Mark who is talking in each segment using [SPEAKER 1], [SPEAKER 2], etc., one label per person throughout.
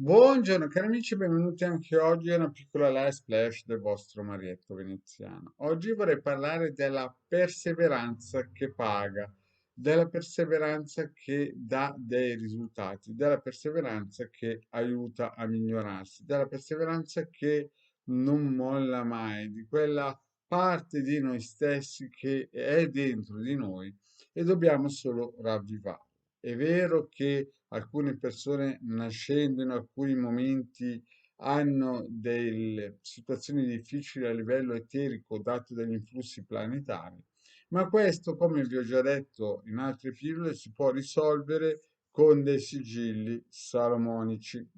[SPEAKER 1] Buongiorno cari amici, benvenuti anche oggi a una piccola live splash del vostro Marietto veneziano. Oggi vorrei parlare della perseveranza che paga, della perseveranza che dà dei risultati, della perseveranza che aiuta a migliorarsi, della perseveranza che non molla mai, di quella parte di noi stessi che è dentro di noi e dobbiamo solo ravvivare. È vero che alcune persone nascendo in alcuni momenti hanno delle situazioni difficili a livello eterico dato dagli influssi planetari, ma questo, come vi ho già detto in altre pillole, si può risolvere con dei sigilli salomonici,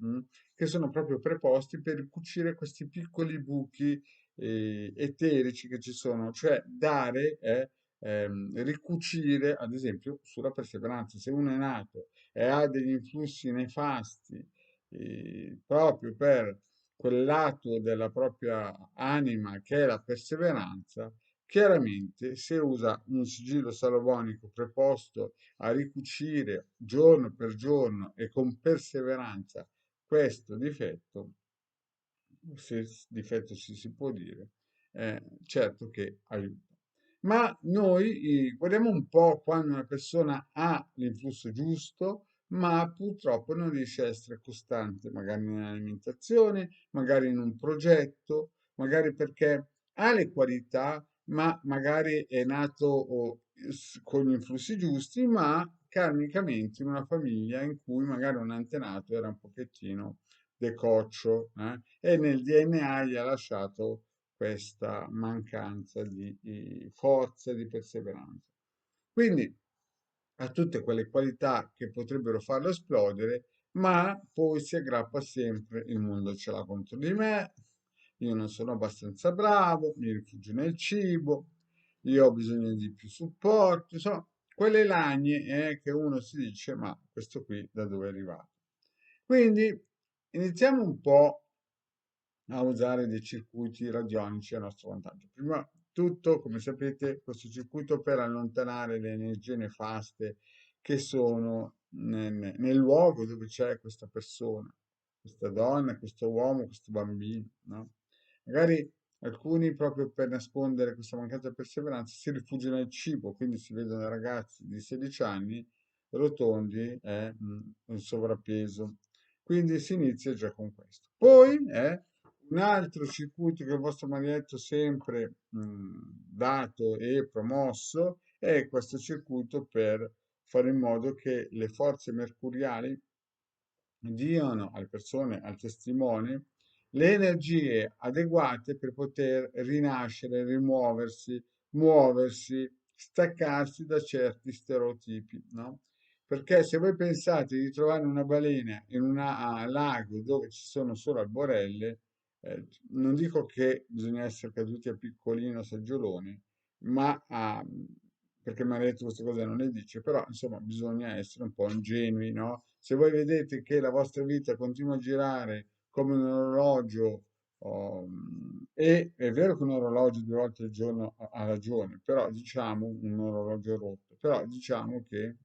[SPEAKER 1] che sono proprio preposti per ricucire questi piccoli buchi eterici che ci sono, cioè dare ricucire, ad esempio, sulla perseveranza. Se uno è nato e ha degli influssi nefasti proprio per quel lato della propria anima che è la perseveranza, chiaramente se usa un sigillo salomonico preposto a ricucire giorno per giorno e con perseveranza questo difetto, se difetto si può dire, certo che aiuta. Ma noi guardiamo un po' quando una persona ha l'influsso giusto, ma purtroppo non riesce a essere costante, magari nell'alimentazione, magari in un progetto, magari perché ha le qualità, ma magari è nato con gli influssi giusti, ma karmicamente in una famiglia in cui magari un antenato era un pochettino decoccio, e nel DNA gli ha lasciato questa mancanza di forza e di perseveranza. Quindi ha tutte quelle qualità che potrebbero farlo esplodere, ma poi si aggrappa sempre, il mondo ce l'ha contro di me, io non sono abbastanza bravo, mi rifugio nel cibo, io ho bisogno di più supporto, insomma, quelle lagne che uno si dice, ma questo qui da dove è arrivato? Quindi iniziamo un po' a usare dei circuiti radionici a nostro vantaggio. Prima di tutto, come sapete, questo circuito per allontanare le energie nefaste che sono nel luogo dove c'è questa persona, questa donna, questo uomo, questo bambino, no? Magari alcuni, proprio per nascondere questa mancata perseveranza, si rifugiano nel cibo, quindi si vedono ragazzi di 16 anni rotondi e in sovrappeso. Quindi si inizia già con questo. Poi un altro circuito che il vostro maglietto sempre dato e promosso è questo circuito per fare in modo che le forze mercuriali diano alle persone, al testimone, le energie adeguate per poter rinascere, rimuoversi, muoversi, staccarsi da certi stereotipi, no? Perché se voi pensate di trovare una balena in un lago dove ci sono solo alborelle, non dico che bisogna essere caduti a piccolino seggiolone, ma perché mi ha detto queste cose non le dice, però insomma bisogna essere un po' ingenui, no? Se voi vedete che la vostra vita continua a girare come un orologio, e è vero che un orologio 2 volte al giorno ha ragione, però diciamo un orologio rotto, però diciamo che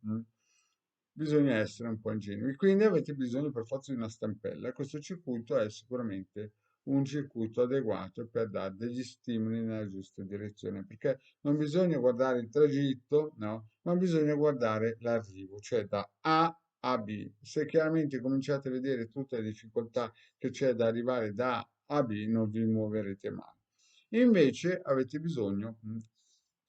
[SPEAKER 1] bisogna essere un po' ingenui, quindi avete bisogno per forza di una stampella. Questo circuito è sicuramente un circuito adeguato per dare degli stimoli nella giusta direzione, perché non bisogna guardare il tragitto, no, ma bisogna guardare l'arrivo, cioè da A a B. Se chiaramente cominciate a vedere tutte le difficoltà che c'è da arrivare da A a B, non vi muoverete mai. Invece avete bisogno,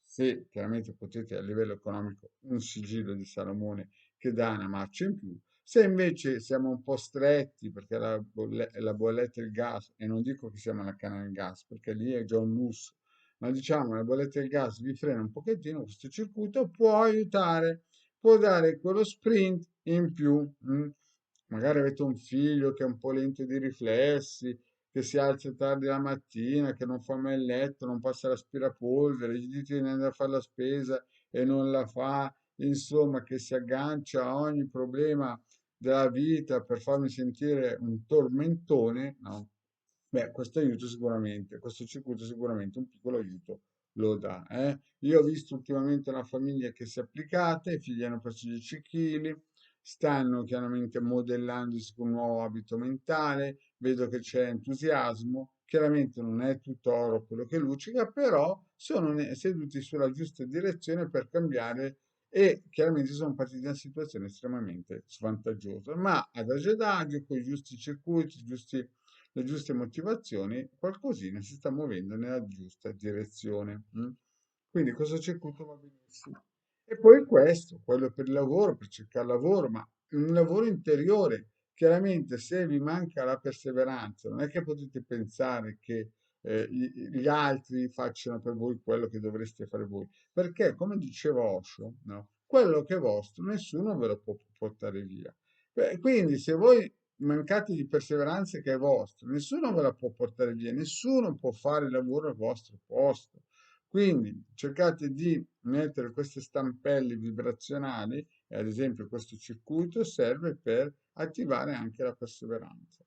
[SPEAKER 1] se chiaramente potete a livello economico, un sigillo di Salomone che dà una marcia in più. Se invece siamo un po' stretti perché la bolletta del gas, e non dico che siamo alla canna del gas, perché lì è già un lusso, ma diciamo la bolletta del gas vi frena un pochettino, questo circuito può aiutare, può dare quello sprint in più. Magari avete un figlio che è un po' lento di riflessi, che si alza tardi la mattina, che non fa mai il letto, non passa l'aspirapolvere, gli dite di andare a fare la spesa e non la fa, insomma, che si aggancia a ogni problema della vita per farmi sentire un tormentone, no? Beh, questo aiuto sicuramente, questo circuito sicuramente un piccolo aiuto lo dà, eh. Io ho visto ultimamente una famiglia che si è applicata, i figli hanno perso 10 kg, stanno chiaramente modellandosi con un nuovo abito mentale, vedo che c'è entusiasmo, chiaramente non è tutto oro quello che luccica, però sono seduti sulla giusta direzione per cambiare e chiaramente sono partiti da una situazione estremamente svantaggiosa, ma ad agio, con i giusti circuiti, le giuste motivazioni, qualcosina si sta muovendo nella giusta direzione. Quindi questo circuito va benissimo. E poi questo, quello per il lavoro, per cercare lavoro, ma un lavoro interiore. Chiaramente se vi manca la perseveranza, non è che potete pensare che gli altri facciano per voi quello che dovreste fare voi, perché come diceva Osho, no? Quello che è vostro nessuno ve lo può portare via. Quindi se voi mancate di perseveranza che è vostra, nessuno ve la può portare via, nessuno può fare il lavoro al vostro posto. Quindi cercate di mettere queste stampelle vibrazionali, e ad esempio questo circuito serve per attivare anche la perseveranza.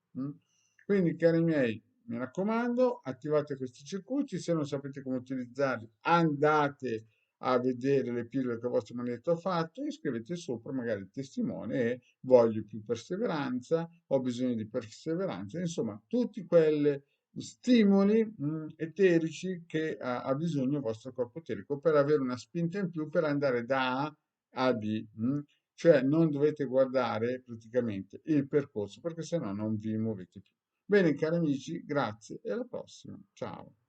[SPEAKER 1] Quindi, cari miei, mi raccomando, attivate questi circuiti, se non sapete come utilizzarli, andate a vedere le pillole che il vostro maledetto ha fatto e scrivete sopra magari il testimone e voglio più perseveranza, ho bisogno di perseveranza, insomma, tutti quegli stimoli eterici che ha bisogno il vostro corpo eterico per avere una spinta in più per andare da A a B. Cioè non dovete guardare praticamente il percorso perché sennò non vi muovete più. Bene, cari amici, grazie e alla prossima. Ciao.